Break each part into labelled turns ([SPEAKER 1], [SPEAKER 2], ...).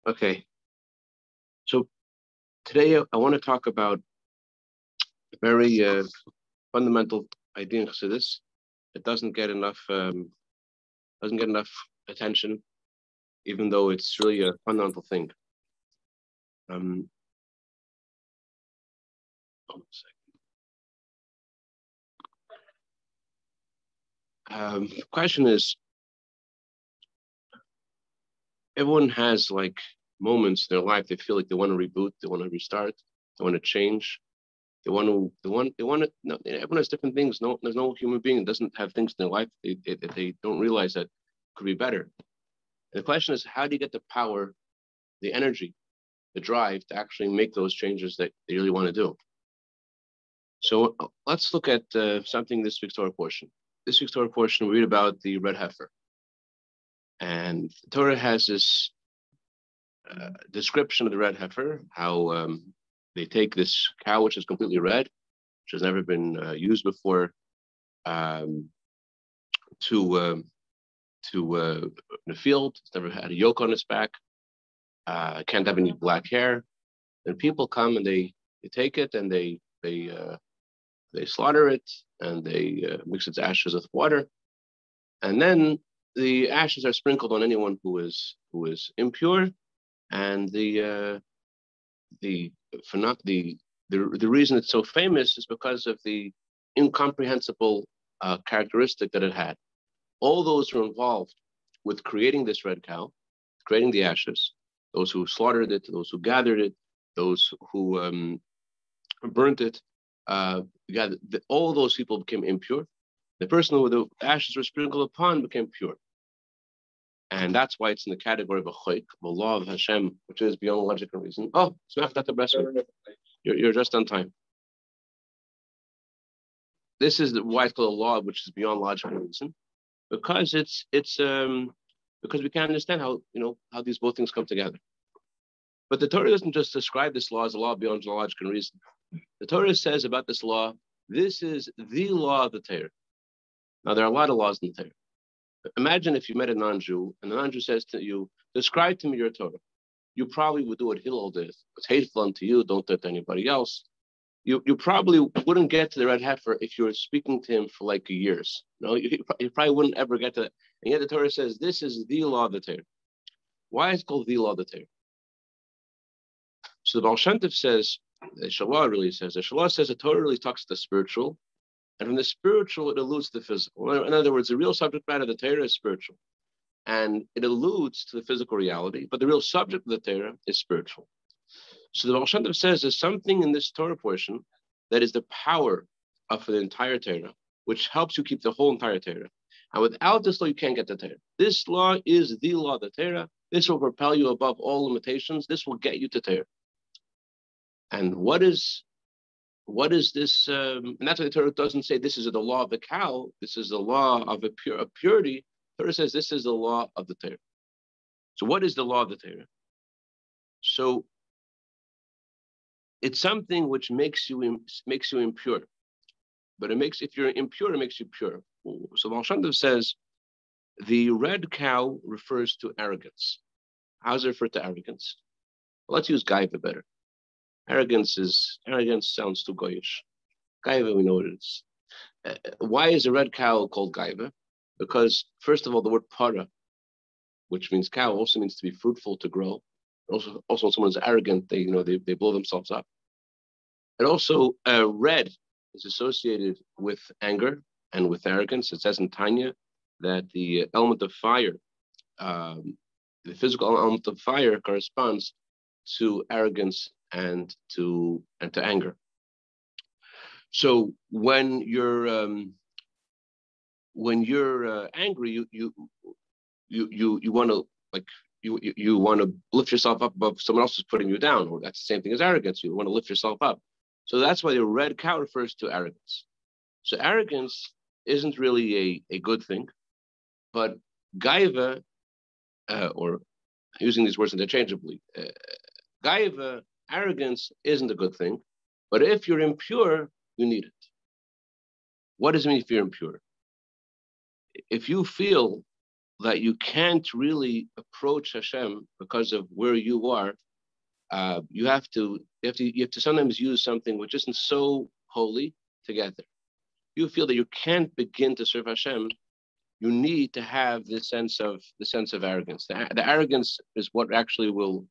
[SPEAKER 1] Okay, so today I want to talk about a very fundamental idea in Chassidus. It doesn't get enough attention, even though it's really a fundamental thing. Hold on a second. The question is, everyone has like moments in their life they feel like they want to reboot, they want to restart, they want to change, they want to. No, everyone has different things. No, there's no human being that doesn't have things in their life they don't realize that could be better. And the question is, how do you get the power, the energy, the drive to actually make those changes that they really want to do? So let's look at something this week's Torah portion. This week's Torah portion, we read about the Red Heifer. And the Torah has this description of the Red Heifer, how they take this cow, which is completely red, which has never been used before, to the field. It's never had a yoke on its back. Can't have any black hair. And people come and they take it and they slaughter it and they mix its ashes with water, and then the ashes are sprinkled on anyone who is impure, and the reason it's so famous is because of the incomprehensible characteristic that it had. All those who are involved with creating this red cow, creating the ashes, those who slaughtered it, those who gathered it, those who burnt it, all those people became impure. The person who the ashes were sprinkled upon became pure. And that's why it's in the category of a choik, the law of Hashem, which is beyond logical reason. Oh, you're just on time. This is why it's called a law which is beyond logical reason, because it's because we can't understand how these both things come together. But the Torah doesn't just describe this law as a law beyond logical reason. The Torah says about this law, this is the law of the Torah. Now, there are a lot of laws in the Torah. Imagine if you met a non-Jew, and the non-Jew says to you, describe to me your Torah. You probably would do what Hillel did. It's hateful unto you, don't do it to anybody else. You probably wouldn't get to the Red Heifer if you were speaking to him for like years. You probably wouldn't ever get to that. And yet the Torah says, this is the law of the Torah. Why is it called the law of the Torah? So the Baal Shem Tov says, the Shalah really says, the Shalah says the Torah really talks to the spiritual, and from the spiritual, it alludes to the physical. In other words, the real subject matter of the Torah is spiritual, and it alludes to the physical reality, but the real subject of the Torah is spiritual. So the Baal Shem Tov says there's something in this Torah portion that is the power of the entire Torah, which helps you keep the whole entire Torah. And without this law, you can't get the Torah. This law is the law of the Torah. This will propel you above all limitations. This will get you to Torah. And what is this? And that's why the Torah doesn't say this is the law of the cow. This is the law of purity. The Torah says this is the law of the Torah. So what is the law of the Torah? So it's something which makes you impure, but if you're impure, it makes you pure. So Baal Shem Tov says the red cow refers to arrogance. How does it refer to arrogance? Well, let's use gaiva better. Arrogance sounds too goyish. Gaiva, we know what it is. Why is a red cow called gaiva? Because first of all, the word para, which means cow, also means to be fruitful, to grow. Also, when someone's arrogant, they blow themselves up. And also, red is associated with anger and with arrogance. It says in Tanya that the element of fire, the physical element of fire, corresponds to arrogance and to anger. So when you're angry, you want to you want to lift yourself up above someone else is putting you down, or that's the same thing as arrogance. You want to lift yourself up. So that's why the red cow refers to arrogance. So arrogance isn't really a good thing, but gaiva, or using these words interchangeably, gaiva, arrogance isn't a good thing, but if you're impure, you need it. What does it mean if you're impure? If you feel that you can't really approach Hashem because of where you are. You have to sometimes use something which isn't so holy to get there. You feel that you can't begin to serve Hashem. You need to have this sense of arrogance. The arrogance is what actually will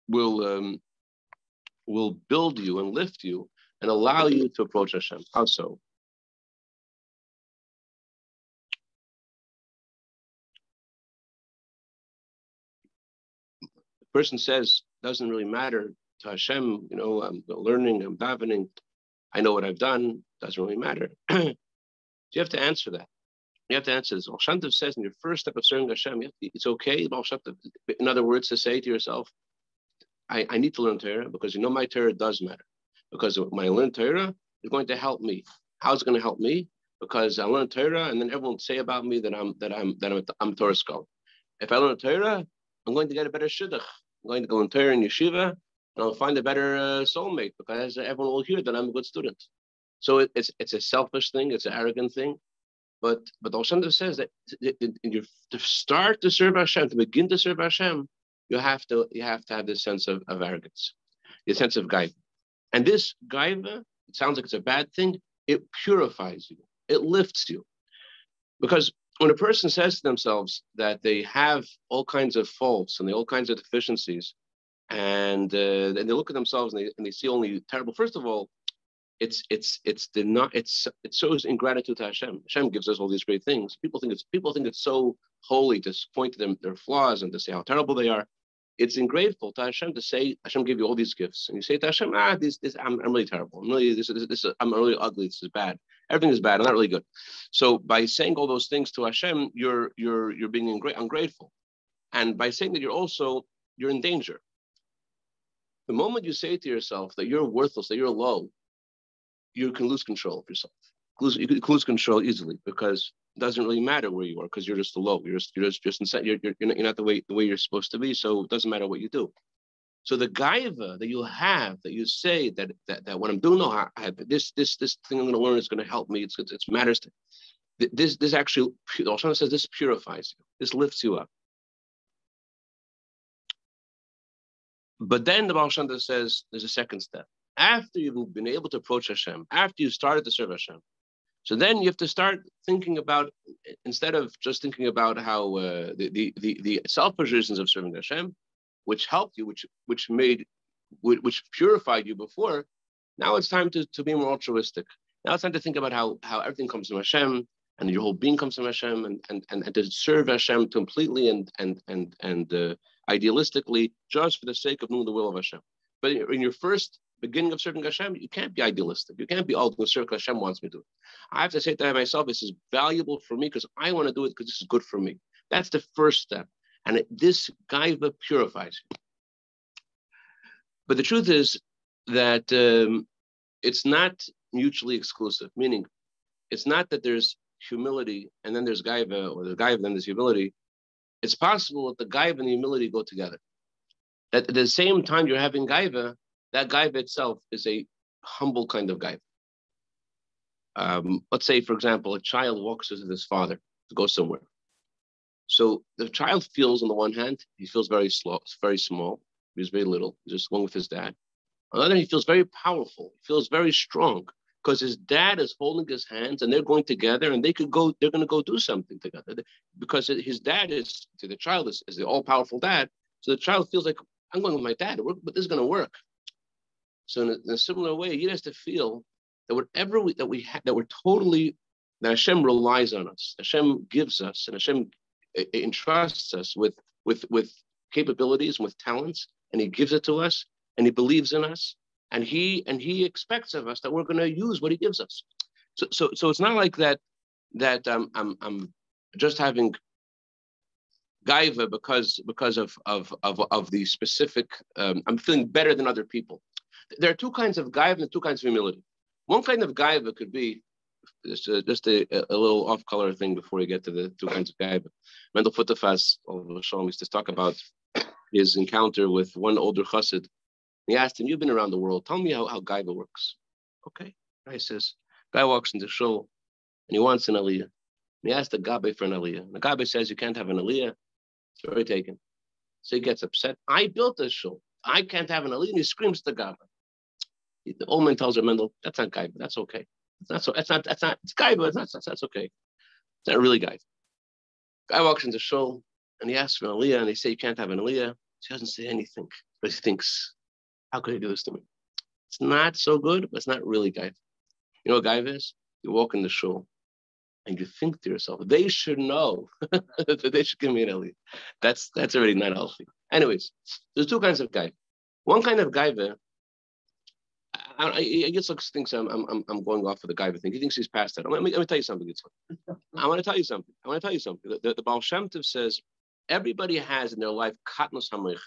[SPEAKER 1] build you and lift you and allow you to approach Hashem. How so? The person says, doesn't really matter to Hashem, I'm learning, I'm davening, I know what I've done, doesn't really matter. So you have to answer that. You have to answer this. Baal Shem Tov says in your first step of serving Hashem, it's okay, Baal Shem Tov, in other words, to say to yourself, I need to learn Torah because my Torah does matter. Because when I learn Torah, it's going to help me. How's it going to help me? Because I learn Torah, and then everyone will say about me that I'm a Torah scholar. If I learn Torah, I'm going to get a better shidduch. I'm going to go in Torah and yeshiva, and I'll find a better soulmate because everyone will hear that I'm a good student. So it's a selfish thing, it's an arrogant thing. But Baal Shem Tov says that to start to serve Hashem, to begin to serve Hashem, you have to have this sense of arrogance, this sense of gaiva. And this gaiva, it sounds like it's a bad thing, it purifies you, it lifts you. Because when a person says to themselves that they have all kinds of faults and all kinds of deficiencies, and they look at themselves and they see only terrible, first of all, it shows ingratitude to Hashem. Hashem gives us all these great things. People think it's so holy to point to them their flaws and to say how terrible they are. It's ungrateful to Hashem to say Hashem gave you all these gifts, and you say to Hashem, I'm really terrible. I'm really ugly. This is bad. Everything is bad. I'm not really good. So by saying all those things to Hashem, you're being ungrateful, and by saying that you're in danger. The moment you say to yourself that you're worthless, that you're low, you can lose control of yourself. You can lose control easily because it doesn't really matter where you are because you're just low. You're just inside. You're not the way you're supposed to be. So it doesn't matter what you do. So the gaiva that you have, that you say that what I'm doing, I have this thing I'm going to learn is going to help me. It matters. This actually, Hashem says this purifies you. This lifts you up. But then the Baal Shem Tov says there's a second step. After you've been able to approach Hashem, after you started to serve Hashem, so then you have to start thinking about, instead of just thinking about how the selfish reasons of serving Hashem, which helped you, which purified you before, now it's time to be more altruistic. Now it's time to think about how everything comes from Hashem and your whole being comes from Hashem and to serve Hashem completely and idealistically just for the sake of knowing the will of Hashem. But in your first beginning of serving Hashem, you can't be idealistic. You can't be all going to serve because Hashem wants me to do it. I have to say to myself, this is valuable for me because I want to do it because this is good for me. That's the first step. And this gaiva purifies you. But the truth is that it's not mutually exclusive, meaning it's not that there's humility and then there's gaiva, or the gaiva and then there's humility. It's possible that the gaiva and the humility go together. At the same time you're having gaiva, that gaiva itself is a humble kind of gaiva. Let's say, for example, a child walks with his father to go somewhere. So the child feels, on the one hand, he feels very slow, very small. He's very little. He's just going with his dad. On the other hand, he feels very powerful. He feels very strong because his dad is holding his hands and they're going together and they're going to go do something together because his dad is, to the child, is the all-powerful dad. So the child feels like, I'm going with my dad, but this is going to work. So in a similar way, he has to feel that whatever that Hashem relies on us, Hashem gives us, and Hashem entrusts us with capabilities and with talents, and He gives it to us, and He believes in us, and He expects of us that we're going to use what He gives us. So it's not like that I'm just having gaiva because of the specific. I'm feeling better than other people. There are two kinds of gaiva and two kinds of humility. One kind of gaiva could be just a little off-color thing before we get to the two kinds of gaiva. Mendel Futerfas used to talk about his encounter with one older chassid. He asked him, "You've been around the world. Tell me how gaiva works." Okay, guy says, guy walks into shul and he wants an aliyah. And he asked the Gabbai for an aliyah. And the Gabbai says, you can't have an aliyah. It's already taken. So he gets upset. I built this shul. I can't have an aliyah. And he screams to the Gabbai. The old man tells her, Mendel, that's not Gaiba. That's okay. It's not so. It's Gaiba. That's okay. It's not really Gaiba. Guy walks into shul and he asks for an aliyah, and they say you can't have an aliyah. She doesn't say anything, but he thinks, how could he do this to me? It's not so good, but it's not really Gaiba. You know what Gaiba is? You walk in the shul and you think to yourself, they should know that they should give me an aliyah. That's already not healthy. Anyways, there's two kinds of Gaiba. One kind of Gaiba, I guess looks thinks I'm going off of the Gaiva thing. He thinks he's past that. Let me tell you something. I want to tell you something. The Baal Shem Tov says everybody has in their life katnos hameichin.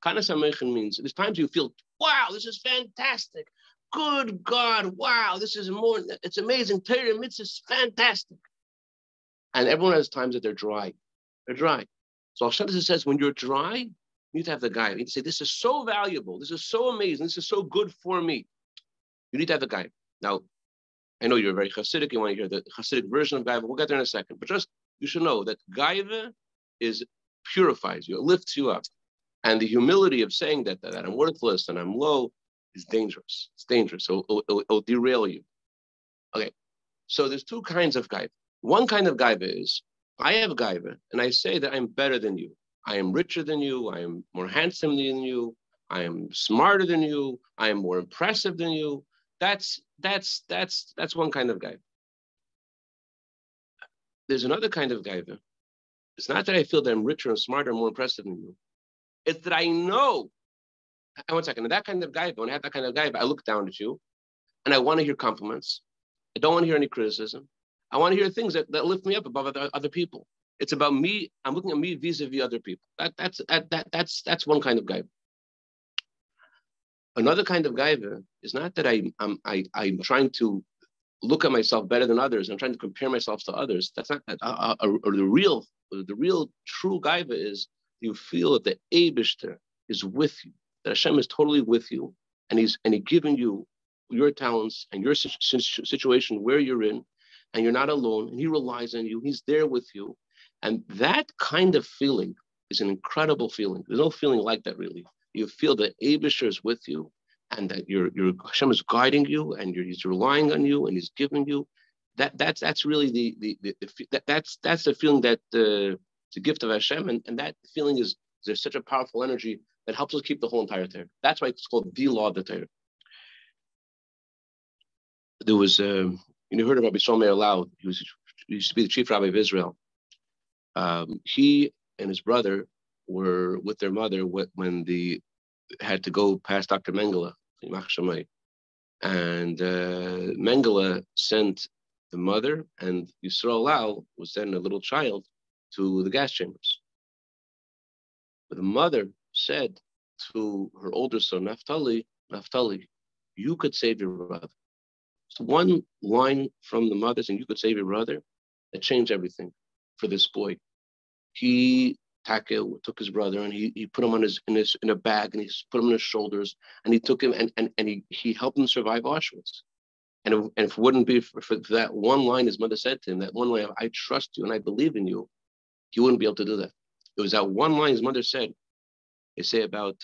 [SPEAKER 1] Katnos hameichin means there's times you feel, wow, this is fantastic. Good God, wow, this is more. It's amazing. Torah mitzvah is fantastic. And everyone has times that they're dry. They're dry. So Baal Shem Tov says when you're dry, you need to have the guy. You need to say, this is so valuable. This is so amazing. This is so good for me. You need to have the guy. Now, I know you're very Hasidic. You want to hear the Hasidic version of Gaiva. We'll get there in a second. But just, you should know that Gaiva purifies you. It lifts you up. And the humility of saying that I'm worthless and I'm low is dangerous. It's dangerous. So it'll derail you. Okay. So there's two kinds of Gaiva. One kind of Gaiva is, I have Gaiva and I say that I'm better than you. I am richer than you. I am more handsome than you. I am smarter than you. I am more impressive than you. That's one kind of Gaiva. There's another kind of Gaiva. It's not that I feel that I'm richer and smarter and more impressive than you. It's that I know. One second. In that kind of Gaiva, when I have that kind of Gaiva, I look down at you, and I want to hear compliments. I don't want to hear any criticism. I want to hear things that lift me up above other people. It's about me. I'm looking at me vis-a-vis other people. That's one kind of Gaiva. Another kind of Gaiva is not that I'm trying to look at myself better than others. I'm trying to compare myself to others. That's not the real true Gaiva is you feel that the Eibishter is with you, that Hashem is totally with you, and He's giving you your talents and your situation where you're in, and you're not alone, and He relies on you. He's there with you. And that kind of feeling is an incredible feeling. There's no feeling like that, really. You feel that Eibishter is with you, and that your Hashem is guiding you, and He's relying on you, and He's giving you. That's really that's the feeling that it's a gift of Hashem, and that feeling is there's such a powerful energy that helps us keep the whole entire Torah. That's why it's called the law of the Torah. There was you heard of Rabbi Shlomo Lau. He used to be the chief rabbi of Israel. He and his brother were with their mother when they had to go past Dr. Mengele, and Mengele sent the mother, and Yisrael Lau was then a little child, to the gas chambers. But the mother said to her older son, Naphtali, you could save your brother. So one line from the mother saying, you could save your brother, that changed everything for this boy. He took his brother and he put him in a bag, and he put him on his shoulders, and he took him and he helped him survive Auschwitz. And if it wouldn't be for that one line his mother said to him, that one line, I trust you and I believe in you, he wouldn't be able to do that. It was that one line his mother said. They say about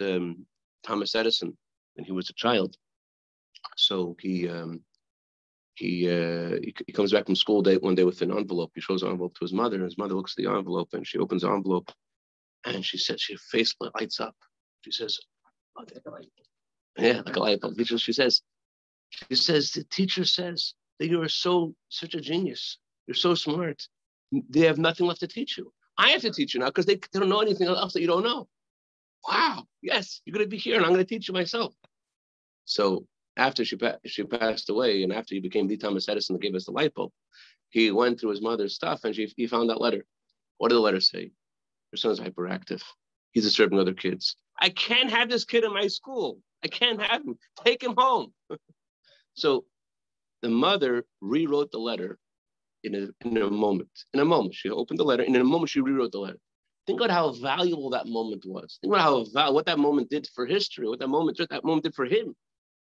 [SPEAKER 1] Thomas Edison when he was a child. So he comes back from school one day with an envelope. He shows an envelope to his mother, and his mother looks at the envelope, and she opens the envelope, and she says, her face lights up. She says, oh, yeah, like a light bulb. She says, the teacher says that you are such a genius. You're so smart. They have nothing left to teach you. I have to teach you now because they don't know anything else that you don't know. Wow, yes, you're going to be here, and I'm going to teach you myself. So after she passed away, and after he became the Thomas Edison that gave us the light bulb, he went through his mother's stuff, and he found that letter. What did the letter say? Your son's hyperactive. He's disturbing other kids. I can't have this kid in my school. I can't have him. Take him home. So the mother rewrote the letter in a moment. In a moment, she opened the letter, and in a moment, she rewrote the letter. Think about how valuable that moment was. Think about what that moment did for history, what that moment did for him.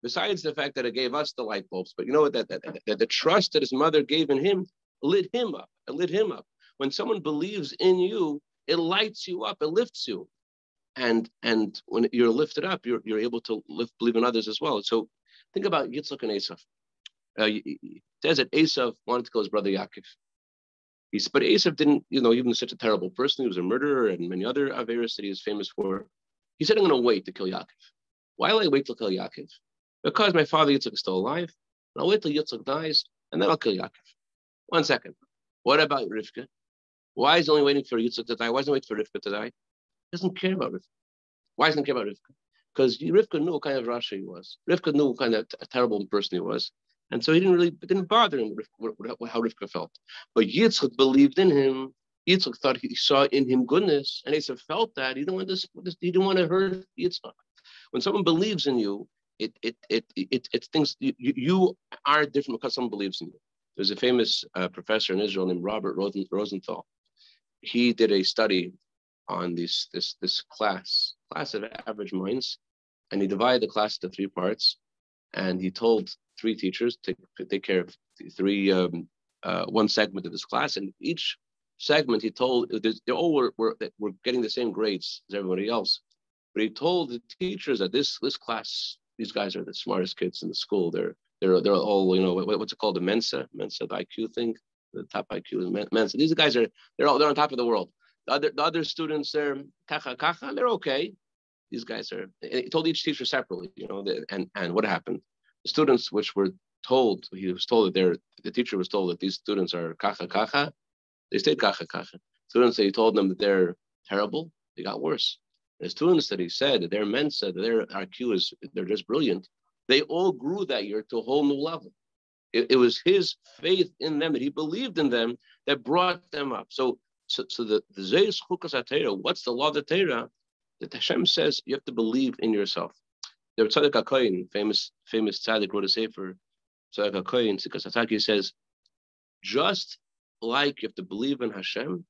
[SPEAKER 1] Besides the fact that it gave us the light bulbs, but you know what? That the trust that his mother gave in him lit him up. It lit him up. When someone believes in you, it lights you up, it lifts you. And when you're lifted up, you're able to believe in others as well. So think about Yitzchak and Esav. It says that Esav wanted to kill his brother Yaakov. But Esav didn't, even such a terrible person. He was a murderer and many other averas that he is famous for. He said, I'm going to wait to kill Yaakov. Why will I wait to kill Yaakov? Because my father Yitzchak is still alive. And I'll wait till Yitzchak dies, and then I'll kill Yaakov. 1 second. What about Rivka? Why is he only waiting for Yitzchak to die? Why isn't he waiting for Rivka to die? He doesn't care about Rivka. Why doesn't he care about Rivka? Because Rivka knew what kind of Rasha he was. Rivka knew what kind of a terrible person he was. And so it didn't bother him how Rivka felt. But Yitzchak believed in him. Yitzchak thought he saw in him goodness, and Esav felt that. He didn't want to hurt Yitzchak. When someone believes in you, it thinks you are different because someone believes in you. There's a famous professor in Israel named Robert Rosenthal. He did a study on this class of average minds, and he divided the class into 3 parts, and he told 3 teachers to take care of one segment of this class, and each segment he told they all were getting the same grades as everybody else, but he told the teachers that this class, these guys are the smartest kids in the school. They're all what's it called, the Mensa, the IQ thing, the top IQ is Mensa. These guys they're on top of the world. The other students, they're kacha, they're okay. These guys are. He told each teacher separately, and what happened? The students, which were told, the teacher was told that these students are kacha, they stayed kacha. Students that he told them that they're terrible, they got worse. The students that he said that they're Mensa, that their IQ they're just brilliant, they all grew that year to a whole new level. It was his faith in them, that he believed in them, that brought them up. So the Zeis Chukas HaTorah, what's the law of the Torah? That Hashem says you have to believe in yourself. The Tzaddik HaKohen, famous tzaddik, wrote a sefer, Tzaddik HaKohen, Sikas Hataki, says, just like you have to believe in Hashem,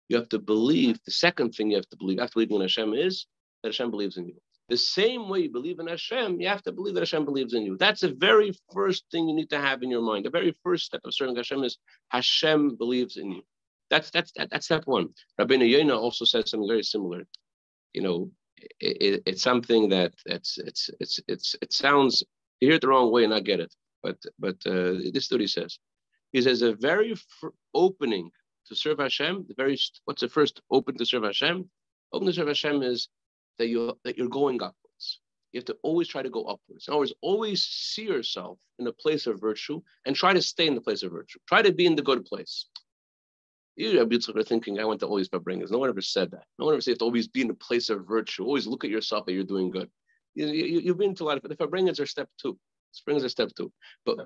[SPEAKER 1] you have to believe, the second thing you have to believe after believing in Hashem is that Hashem believes in you. The same way you believe in Hashem, you have to believe that Hashem believes in you. That's the very first thing you need to have in your mind. The very first step of serving Hashem is Hashem believes in you. That's step 1. Rabbeinu Yonah also says something very similar. It's something that it sounds, you hear it the wrong way and not get it. But this is what he says. He says the very opening to serve Hashem, what's the first open to serve Hashem? Open to serve Hashem is that you're going upwards. You have to always try to go upwards. In other words, always see yourself in a place of virtue and try to stay in the place of virtue. Try to be in the good place. You are thinking, I want to always bringers. No one ever said that. No one ever said you have to always be in a place of virtue. Always look at yourself that you're doing good. You've been to a lot of, the bringers are step 2. Springs are step 2. But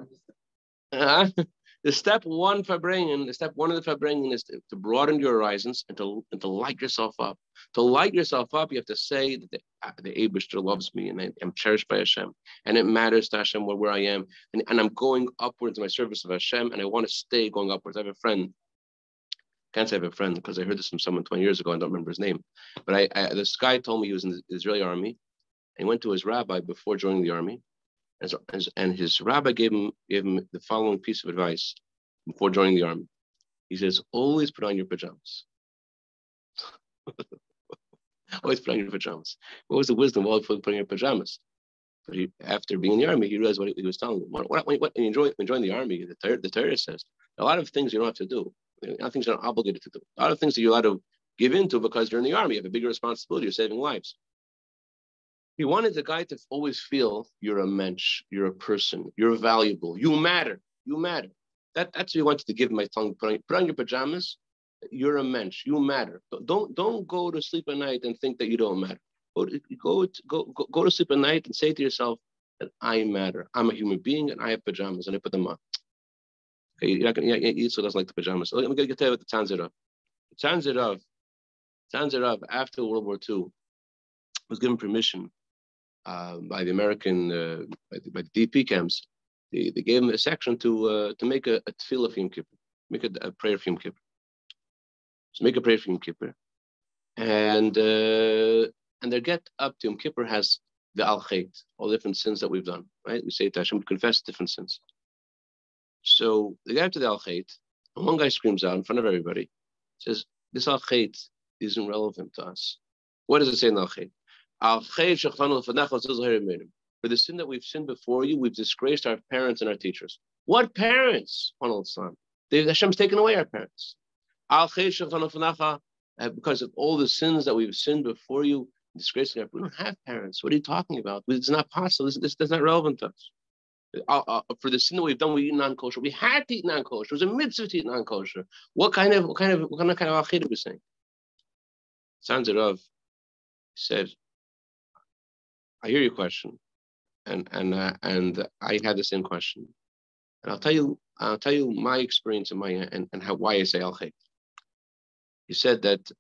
[SPEAKER 1] the step 1 of the Farbrengen is to broaden your horizons and to light yourself up. To light yourself up, you have to say that the Eibishter loves me and I'm cherished by Hashem. And it matters to Hashem where I am. And I'm going upwards in my service of Hashem, and I want to stay going upwards. I have a friend. Can't say I have a friend because I heard this from someone 20 years ago. I don't remember his name. But this guy told me he was in the Israeli army. And he went to his rabbi before joining the army. And his rabbi gave him the following piece of advice before joining the army. He says, always put on your pajamas. Always put on your pajamas. What was the wisdom of always putting on your pajamas? But after being in the army, he realized what he was telling him. When you join the army, the Torah says, a lot of things you don't have to do. A lot of things you're not obligated to do. A lot of things that you're allowed to give into because you're in the army. You have a bigger responsibility. You're saving lives. He wanted the guy to always feel you're a mensch, you're a person, you're valuable, you matter. That's what he wanted to give my tongue. Put on your pajamas. You're a mensch, you matter. Don't go to sleep at night and think that you don't matter. Go to sleep at night and say to yourself that I matter. I'm a human being and I have pajamas and I put them on. Okay, Yitzchak doesn't like the pajamas. So I'm going to get to you about the Tanzir Rav, after World War II, was given permission by the American, by the DP camps. They gave him a section to make a tefillah for Yom Kippur, make a prayer for Yom Kippur. So make a prayer for Yom Kippur. And their get up to Yom Kippur has the al-chait, all the different sins that we've done, right? We say to Hashem, we confess different sins. So they get up to the al-chait, And one guy screams out in front of everybody, says, this al-khayt isn't relevant to us. What does it say in al-khayt? For the sin that we've sinned before you, we've disgraced our parents and our teachers. What parents? Hashem's taken away our parents. Because of all the sins that we've sinned before you, disgracing our, we don't have parents. What are you talking about? It's not possible. This is not relevant to us. For the sin that we've done, we eat non-kosher. We had to eat non-kosher. It was a mitzvah to eat non-kosher. What kind of achidah are we saying? Sons of said, I hear your question, and I had the same question, and I'll tell you my experience and why I say al-khayt. He said that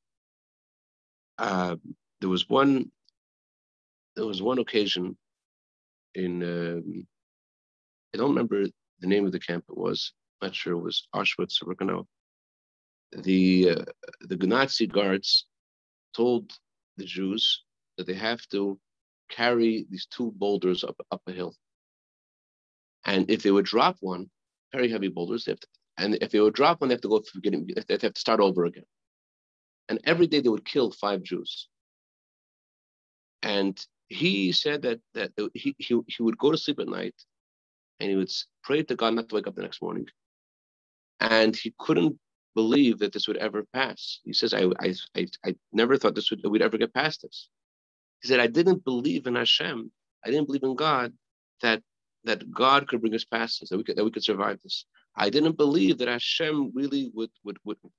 [SPEAKER 1] there was one occasion in I don't remember the name of the camp. It was, I'm not sure it was Auschwitz or Birkenau. The Nazi guards told the Jews that they have to carry these 2 boulders up a hill, and if they would drop one, very heavy boulders, and if they would drop one, they have to go through they have to start over again. And every day they would kill 5 Jews. And he said that he would go to sleep at night, and he would pray to God not to wake up the next morning. And he couldn't believe that this would ever pass. He says, I never thought we'd ever get past this. He said, I didn't believe in Hashem. I didn't believe in God that God could bring us past this, that we could survive this. I didn't believe that Hashem really would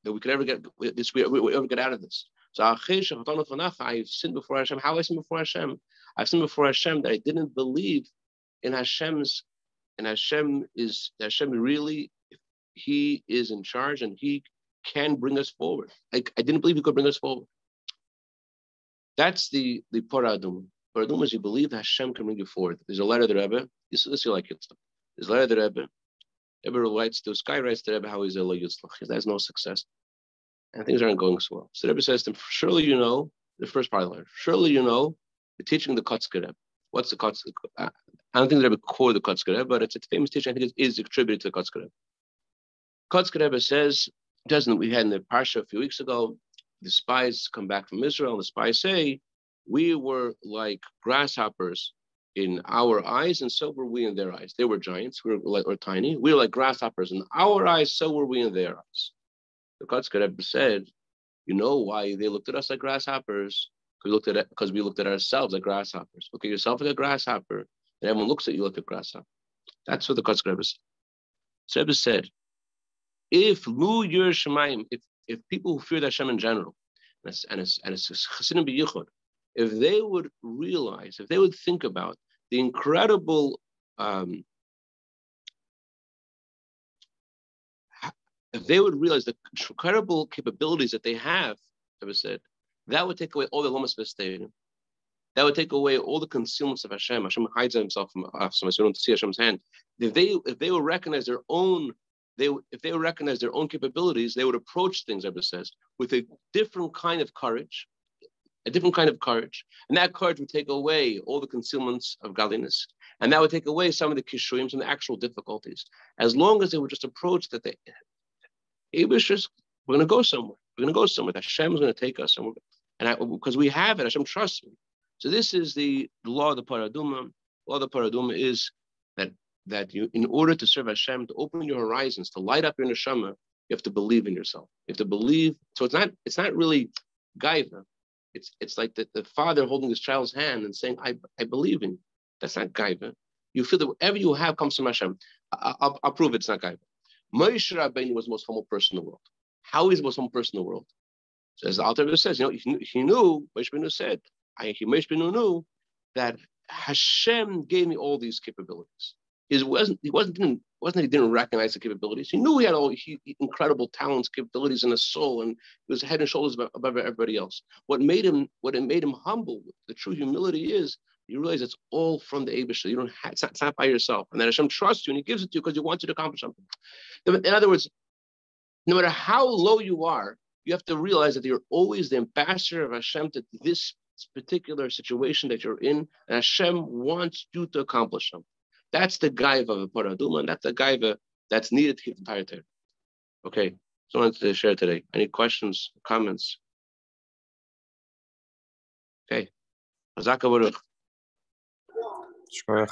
[SPEAKER 1] that we could ever get this, we ever get out of this. So I've sinned before Hashem. How I sinned before Hashem? I've sinned before Hashem that I didn't believe in Hashem's, and Hashem really, He is in charge and He can bring us forward. I didn't believe He could bring us forward. That's the paradum. Paradum is you believe that Hashem can bring you forward. There's a letter of the Rebbe. This you like it. There's a letter of the Rebbe. Rebbe writes, this guy writes to Rebbe how he's a lo yitzlach. He has no success. And things aren't going so well. So Rebbe says to him, surely you know, the first part of the letter, surely you know, you're teaching the Kotzker Rebbe. What's the Kotzker? I don't think the Rebbe quoted the Kotzker Rebbe, but it's a famous teaching. I think it is attributed to the Kotzker Rebbe. Kotzker Rebbe says, we had in the Parsha a few weeks ago, the spies come back from Israel, and the spies say, we were like grasshoppers in our eyes, and so were we in their eyes. They were giants, we were tiny. We were like grasshoppers in our eyes, so were we in their eyes. The Kotzker Rebbe said, you know why they looked at us like grasshoppers? Because we looked at ourselves like grasshoppers. Look at yourself like a grasshopper, and everyone looks at you like a grasshopper. That's what the Kotzker Rebbe said. So Rebbe said, if Lu Yir Shemayim, if people who fear Hashem in general, and it's Chassidim b'yichud, if they would realize, if they would think about the incredible, if they would realize the incredible capabilities that they have, Rebbe said, that would take away all the lomas v'steirim. That would take away all the concealments of Hashem. Hashem hides himself from us, so we don't see Hashem's hand. If they would recognize their own, if they would recognize their own capabilities, they would approach things, Rebbe says, with a different kind of courage, and that courage would take away all the concealments of godliness, and that would take away some of the kishuyim, some of the actual difficulties. As long as they would just approach that, we're going to go somewhere. We're going to go somewhere. Hashem is going to take us, because we have it. Hashem trusts me. So this is the law of the paraduma. The law of the paraduma is that you, in order to serve Hashem, to open your horizons, to light up your neshama, you have to believe in yourself. You have to believe. So it's not really gaiva. It's like the father holding his child's hand and saying, I believe in you. That's not gaiva. You feel that whatever you have comes from Hashem. I'll prove it's not gaiva. Moshe Rabbeinu was the most humble person in the world. How is the most humble person in the world? So as the Alter Rebbe says, Moshe Rabbeinu said, Moshe Rabbeinu knew that Hashem gave me all these capabilities. He didn't recognize the capabilities. He knew he had all incredible talents, capabilities in his soul, and he was head and shoulders above everybody else. What made him humble, the true humility is you realize it's all from the Eibusher. You don't have, it's not by yourself, and that Hashem trusts you and He gives it to you because He wants you to accomplish something. In other words, no matter how low you are, you have to realize that you're always the ambassador of Hashem to this particular situation that you're in, and Hashem wants you to accomplish something. That's the gaiva of a paraduma, and that's the gaiva that's needed to keep the entire Torah. Okay, so I wanted to share today. Any questions, comments? Okay. Hazaka Baruch.
[SPEAKER 2] Sure.